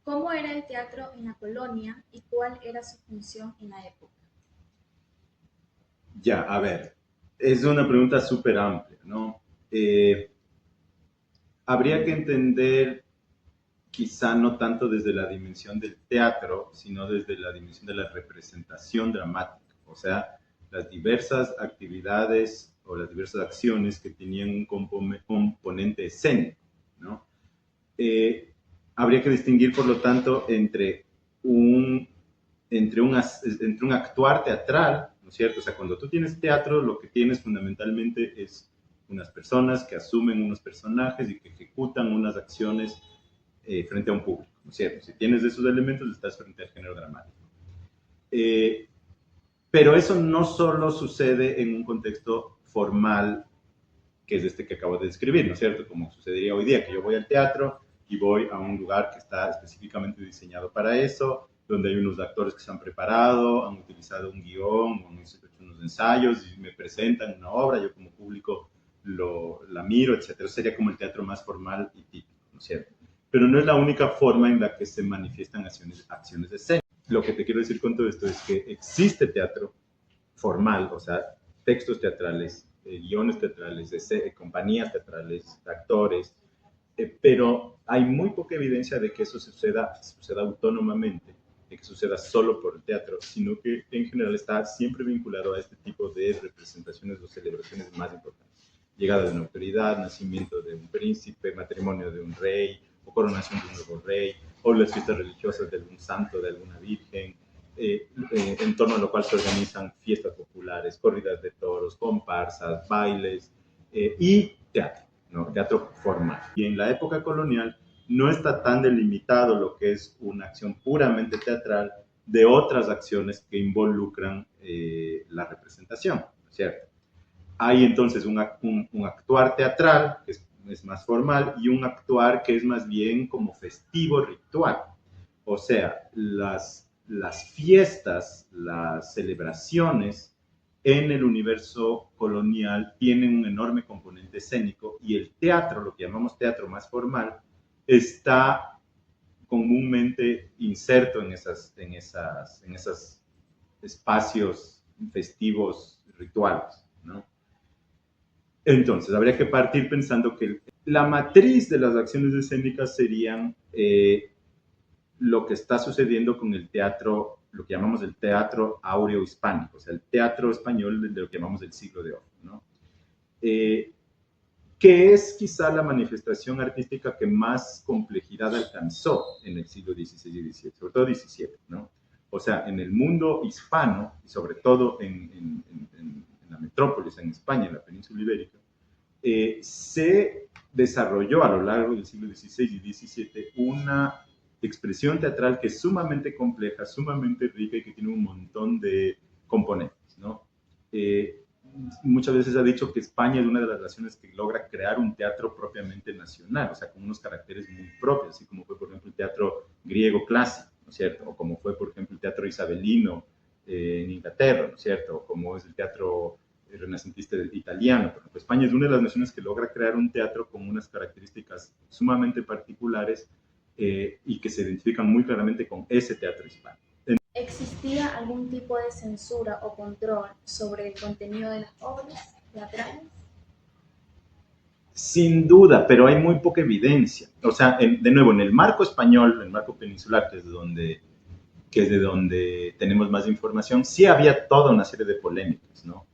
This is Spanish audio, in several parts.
¿Cómo era el teatro en la colonia y cuál era su función en la época? Ya, a ver, es una pregunta súper amplia, ¿no? Habría que entender quizá no tanto desde la dimensión del teatro, sino desde la dimensión de la representación dramática, o sea, las diversas actividades o las diversas acciones que tenían un componente escénico, ¿no? Eh, Habría que distinguir, por lo tanto, un, entre un actuar teatral, ¿no es cierto? O sea, cuando tú tienes teatro, lo que tienes fundamentalmente es unas personas que asumen unos personajes y que ejecutan unas acciones frente a un público, ¿no es cierto? Si tienes esos elementos, estás frente al género dramático. Eh, pero eso no solo sucede en un contexto formal, que es este que acabo de describir, ¿no es cierto? Como sucedería hoy día, que yo voy al teatro y voy a un lugar que está específicamente diseñado para eso, donde hay unos actores que se han preparado, han utilizado un guión, han hecho unos ensayos y me presentan una obra, yo como público la miro, etc. Eso sería como el teatro más formal y típico, ¿no es cierto? Pero no es la única forma en la que se manifiestan acciones de escena. Lo que te quiero decir con todo esto es que existe teatro formal, o sea, textos teatrales, guiones teatrales, compañías teatrales, actores, pero hay muy poca evidencia de que eso suceda autónomamente, de que suceda solo por el teatro, sino que en general está siempre vinculado a este tipo de representaciones o celebraciones más importantes. Llegada de una autoridad, nacimiento de un príncipe, matrimonio de un rey, o coronación de un nuevo rey, o las fiestas religiosas de algún santo, de alguna virgen, en torno a lo cual se organizan fiestas populares, corridas de toros, comparsas, bailes y teatro, ¿no? Teatro formal. Y en la época colonial no está tan delimitado lo que es una acción puramente teatral de otras acciones que involucran la representación, ¿cierto? Hay entonces un actuar teatral, que es más formal, y un actuar que es más bien como festivo ritual. O sea, las fiestas, las celebraciones en el universo colonial tienen un enorme componente escénico y el teatro, lo que llamamos teatro más formal, está comúnmente inserto en esos espacios festivos rituales, ¿no? Entonces, habría que partir pensando que la matriz de las acciones escénicas serían lo que está sucediendo con el teatro, lo que llamamos el teatro áureo hispánico, o sea, el teatro español de lo que llamamos el siglo de oro, ¿no? Que es quizá la manifestación artística que más complejidad alcanzó en el siglo XVI y XVII, sobre todo XVII, ¿no? O sea, en el mundo hispano, y sobre todo en la metrópolis, en España, en la península ibérica, se desarrolló a lo largo del siglo XVI y XVII una expresión teatral que es sumamente compleja, sumamente rica y que tiene un montón de componentes, ¿no? Muchas veces se ha dicho que España es una de las naciones que logra crear un teatro propiamente nacional, o sea, con unos caracteres muy propios, así como fue, por ejemplo, el teatro griego clásico, ¿no es cierto? O como fue, por ejemplo, el teatro isabelino en Inglaterra, ¿no es cierto? O como es el teatro renacentista italiano. Por ejemplo, España es una de las naciones que logra crear un teatro con unas características sumamente particulares y que se identifican muy claramente con ese teatro hispano. ¿Existía algún tipo de censura o control sobre el contenido de las obras teatrales? Sin duda, pero hay muy poca evidencia. O sea, de nuevo, en el marco español, en el marco peninsular, que es de donde tenemos más información, sí había toda una serie de polémicas, ¿no?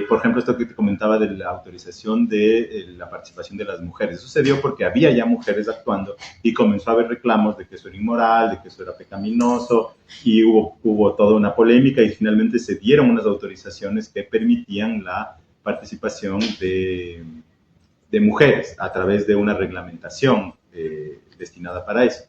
Por ejemplo, esto que te comentaba de la autorización de la participación de las mujeres. Eso se dio porque había ya mujeres actuando y comenzó a haber reclamos de que eso era inmoral, de que eso era pecaminoso y hubo toda una polémica y finalmente se dieron unas autorizaciones que permitían la participación de mujeres a través de una reglamentación destinada para eso.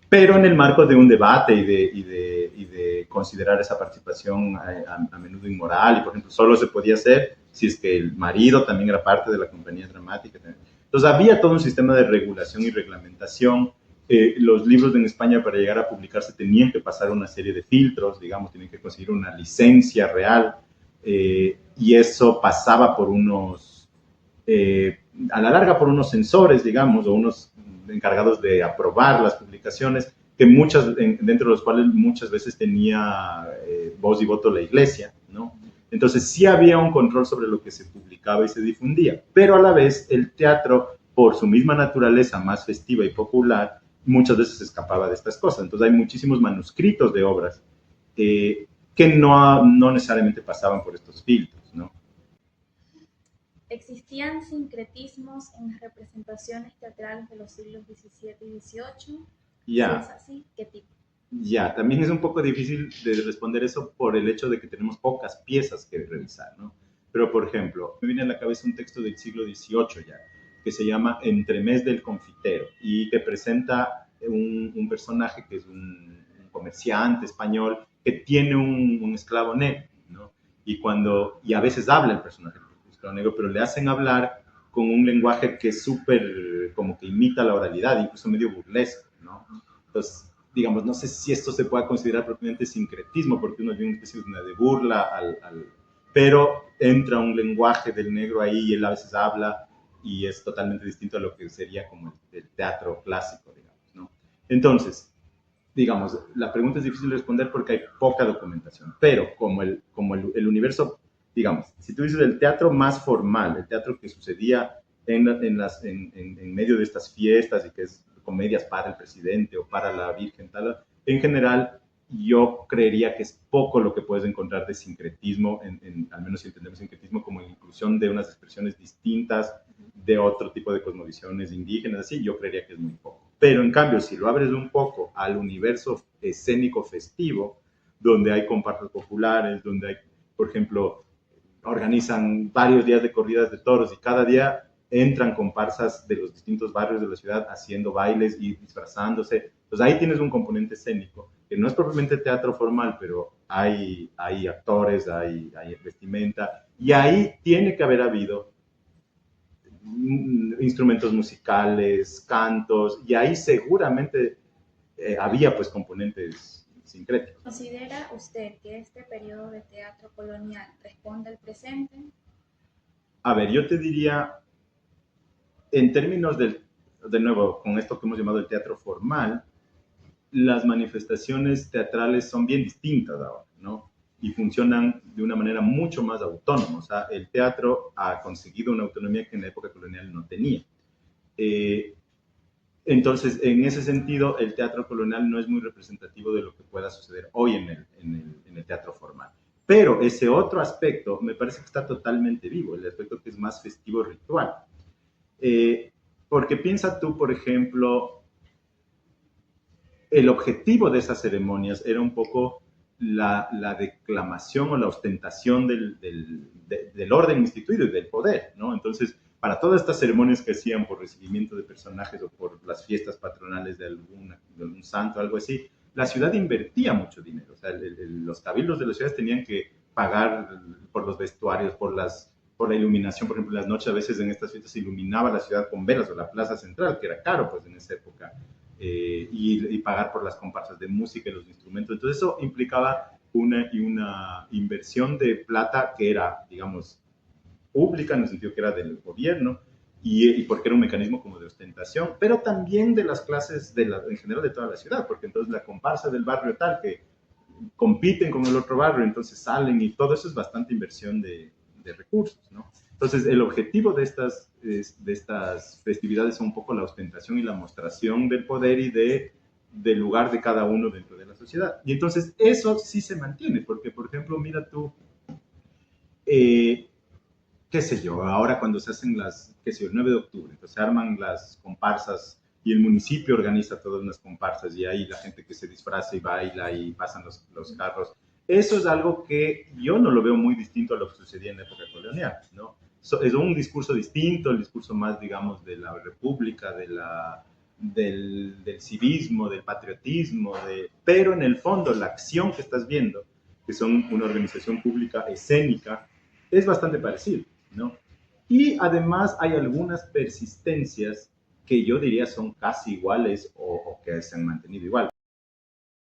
Pero en el marco de un debate y de considerar esa participación a menudo inmoral, y por ejemplo, solo se podía hacer si es que el marido también era parte de la compañía dramática. Entonces había todo un sistema de regulación y reglamentación. Los libros en España para llegar a publicarse tenían que pasar una serie de filtros, digamos, tenían que conseguir una licencia real, y eso pasaba por a la larga por unos censores, digamos, o unos encargados de aprobar las publicaciones, que dentro de los cuales muchas veces tenía voz y voto la iglesia, ¿no? Entonces sí había un control sobre lo que se publicaba y se difundía, pero a la vez el teatro, por su misma naturaleza más festiva y popular, muchas veces escapaba de estas cosas. Entonces hay muchísimos manuscritos de obras que no necesariamente pasaban por estos filtros, ¿no? ¿Existían sincretismos en las representaciones teatrales de los siglos XVII y XVIII? Ya. Si es así, ¿qué tipo? Ya, también es un poco difícil de responder eso por el hecho de que tenemos pocas piezas que revisar, ¿no? Pero, por ejemplo, me viene a la cabeza un texto del siglo XVIII ya, que se llama Entremés del Confitero y que presenta un personaje que es un comerciante español que tiene un esclavo negro, ¿no? Y a veces habla el personaje del esclavo negro, pero le hacen hablar con un lenguaje que es súper, como que imita la oralidad, incluso medio burlesco, ¿no? Entonces, digamos, no sé si esto se pueda considerar propiamente sincretismo, porque uno es una especie de burla, pero entra un lenguaje del negro ahí y él a veces habla y es totalmente distinto a lo que sería como el teatro clásico, digamos, ¿no? Entonces, digamos, la pregunta es difícil de responder porque hay poca documentación, pero como el universo, digamos, si tú dices el teatro más formal, el teatro que sucedía en medio de estas fiestas y que es comedias para el presidente o para la Virgen, tal, en general yo creería que es poco lo que puedes encontrar de sincretismo, al menos si entendemos sincretismo como inclusión de unas expresiones distintas de otro tipo de cosmovisiones indígenas, así, yo creería que es muy poco. Pero en cambio, si lo abres un poco al universo escénico festivo, donde hay comparsas populares, donde hay, por ejemplo, organizan varios días de corridas de toros y cada día entran comparsas de los distintos barrios de la ciudad haciendo bailes y disfrazándose. Entonces ahí tienes un componente escénico, que no es propiamente teatro formal, pero hay actores, hay vestimenta, y ahí tiene que haber habido instrumentos musicales, cantos, y ahí seguramente había pues componentes sincréticos. ¿Considera usted que este periodo de teatro colonial responde al presente? A ver, yo te diría, en términos de nuevo, con esto que hemos llamado el teatro formal, las manifestaciones teatrales son bien distintas ahora, ¿no? Y funcionan de una manera mucho más autónoma. O sea, el teatro ha conseguido una autonomía que en la época colonial no tenía. Entonces, en ese sentido, el teatro colonial no es muy representativo de lo que pueda suceder hoy en el teatro formal. Pero ese otro aspecto me parece que está totalmente vivo, el aspecto que es más festivo ritual. Porque piensa tú, por ejemplo, el objetivo de esas ceremonias era un poco la declamación o la ostentación del orden instituido y del poder, ¿no? Entonces, para todas estas ceremonias que hacían por recibimiento de personajes o por las fiestas patronales de algún santo, algo así, la ciudad invertía mucho dinero. O sea, los cabildos de las ciudades tenían que pagar por los vestuarios, por la iluminación. Por ejemplo, en las noches a veces en estas fiestas se iluminaba la ciudad con velas o la plaza central, que era caro pues en esa época. Y pagar por las comparsas de música y los instrumentos. Entonces eso implicaba una inversión de plata que era, digamos, pública, en el sentido que era del gobierno, y porque era un mecanismo como de ostentación, pero también de las clases, en general de toda la ciudad, porque entonces la comparsa del barrio tal que compiten con el otro barrio, entonces salen y todo eso es bastante inversión de recursos, ¿no? Entonces, el objetivo de estas festividades es un poco la ostentación y la mostración del poder y del lugar de cada uno dentro de la sociedad. Y entonces, eso sí se mantiene, porque, por ejemplo, mira tú, qué sé yo, ahora cuando se hacen el 9 de octubre, entonces se arman las comparsas y el municipio organiza todas las comparsas y ahí la gente que se disfraza y baila y pasan los carros. Eso es algo que yo no lo veo muy distinto a lo que sucedía en la época colonial, ¿no? Es un discurso distinto, el discurso más, digamos, de la república, del civismo, del patriotismo, pero en el fondo la acción que estás viendo, que son una organización pública escénica, es bastante parecido, ¿no? Y además hay algunas persistencias que yo diría son casi iguales o que se han mantenido igual.